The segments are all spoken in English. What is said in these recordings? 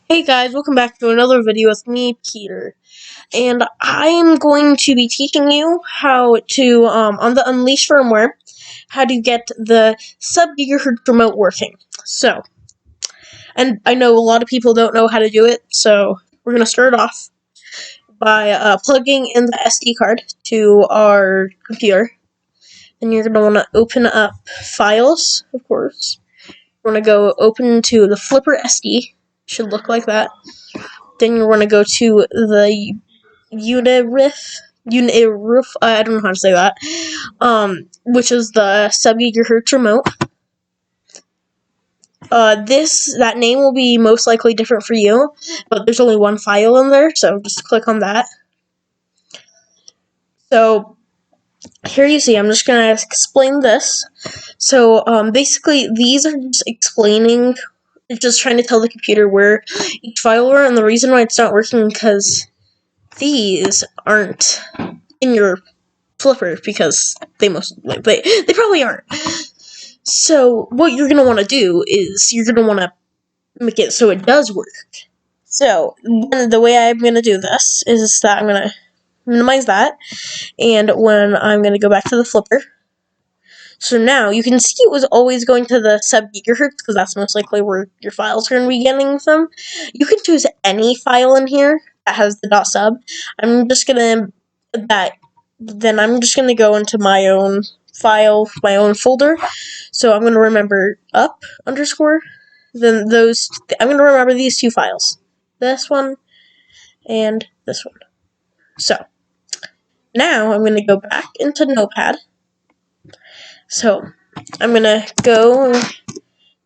Hey guys, welcome back to another video with me, Peter. And I'm going to be teaching you how to, on the Unleash firmware, how to get the Sub GHz remote working. So, and I know a lot of people don't know how to do it, so we're going to start off by plugging in the SD card to our computer. And you're going to want to open up Files, of course. We're going to go open to the Flipper SD. Should look like that. Then you want to go to the Unirif, I don't know how to say that, which is the Sub GHz remote. That name will be most likely different for you, but there's only one file in there, so just click on that. So, here you see, I'm just going to explain this. So, basically, these are just explaining, just trying to tell the computer where each file are, and the reason why it's not working because these aren't in your flipper because they probably aren't. So what you're gonna want to do is you're gonna want to make it so it does work. So the way I'm gonna do this is that I'm gonna minimize that, and when I'm gonna go back to the flipper. So now you can see it was always going to the Sub GHz because that's most likely where your files are going to be getting from. You can choose any file in here that has the .sub. I'm just gonna go into my own file, my own folder. So I'm gonna remember up underscore. Then I'm gonna remember these two files, this one and this one. So now I'm gonna go back into Notepad. So I'm gonna go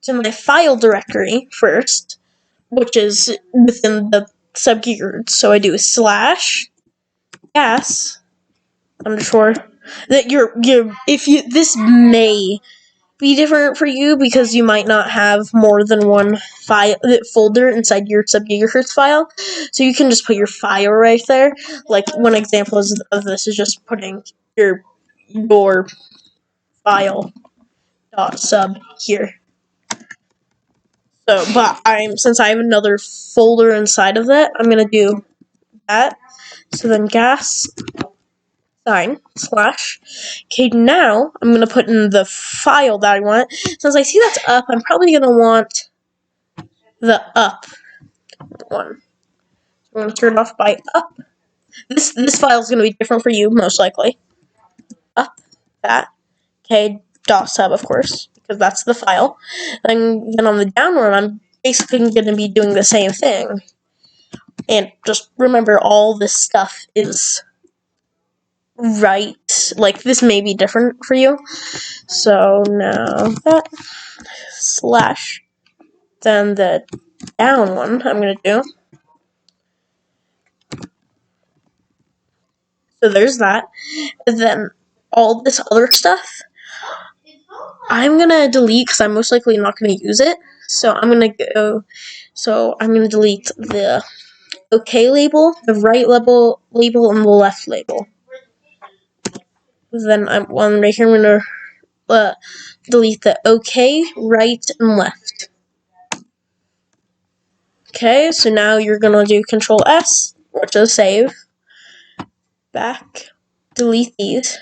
to my file directory first, which is within the Sub GHz. So I do /gas underscore. This may be different for you because you might not have more than one folder inside your Sub GHz file. So you can just put your file right there. Like one example of this is just putting your file .sub here. So, but since I have another folder inside of that, I'm gonna do that. So then gas sign / okay, now I'm gonna put in the file that I want. Since I see that's up, I'm probably gonna want the up one. So I'm gonna turn it off by up. This file is gonna be different for you, most likely. Up that. Okay, .sub of course, because that's the file. And then on the down one, I'm basically gonna be doing the same thing. And just remember, all this stuff is right. Like, this may be different for you. So now that / then the down one I'm going to do. So there's that. And then all this other stuff I'm going to delete because I'm most likely not going to use it. So I'm going to delete the OK label, the right label, and the left label. Then right here I'm going to delete the OK, right, and left. Okay, so now you're going to do Control S, which is save. Back, delete these.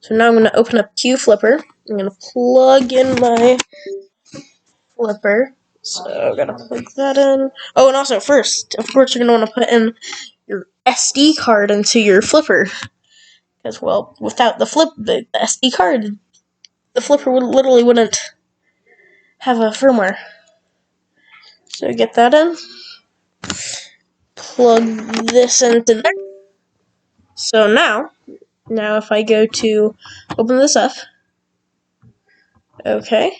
So now I'm going to open up QFlipper. I'm going to plug in my flipper. So I'm going to plug that in. Oh, and also first, of course, you're going to want to put in your SD card into your flipper. Because, well, without the SD card, the flipper literally wouldn't have a firmware. So get that in. Plug this into there. So now if I go to open this up, okay,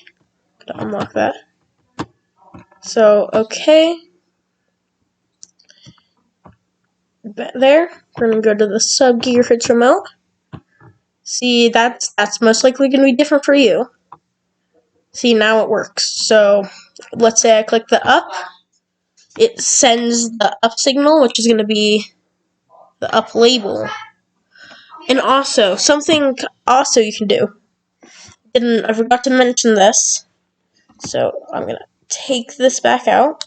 gotta unlock that. So, okay, there, we're gonna go to the Sub GHz remote. See, that's most likely gonna be different for you. See, now it works. So, let's say I click the up, it sends the up signal, which is gonna be the up label. And also, something you can do. I forgot to mention this. So I'm gonna take this back out.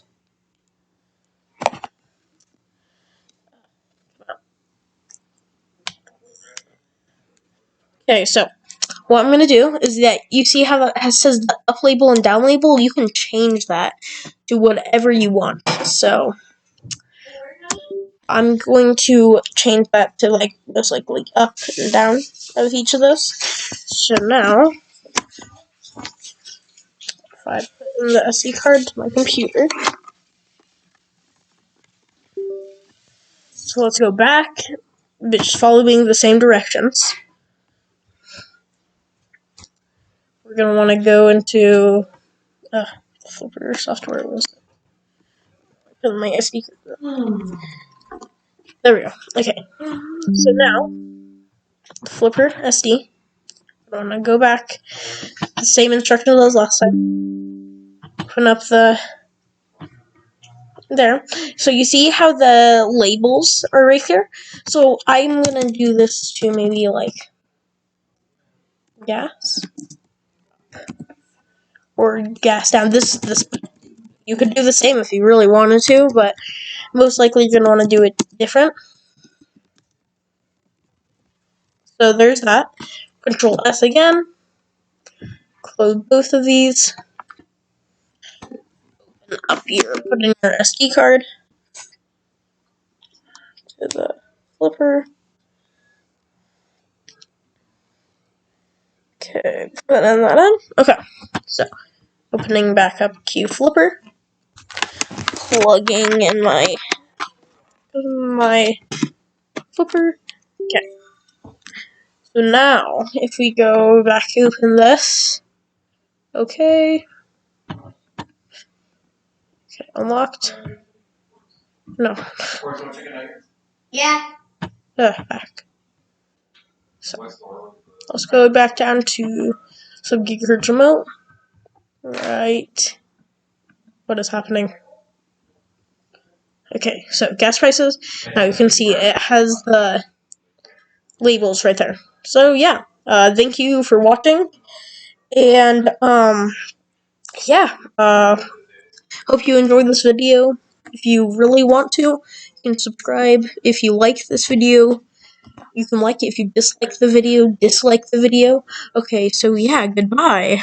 Okay, so what I'm gonna do is that you see how it says the up label and down label. You can change that to whatever you want. So I'm going to change that to like most likely up and down of each of those. So now, if I put in the SD card to my computer, so let's go back, just following the same directions. We're gonna want to go into the flipper software was my SD card. There we go. Okay. So now, flipper SD. I'm gonna go back. The same instructions as last time. Open up the there. So you see how the labels are right here? So I'm gonna do this to maybe like gas or gas down. This you could do the same if you really wanted to, but most likely you're gonna want to do it different. So there's that. Control S again. Close both of these. And up here, put in your SD card to the flipper. Okay, putting that in. Okay, so opening back up Q flipper, plugging in my flipper. Okay, so now if we go back open this, okay, unlocked. No. Yeah. Back. So let's go back down to Sub GHz remote. Right. What is happening? Okay, so gas prices. Now you can see it has the labels right there. So yeah, thank you for watching, and yeah, hope you enjoyed this video. If you really want to, you can subscribe. If you like this video, you can like it. If you dislike the video, dislike the video. Okay, so yeah, goodbye.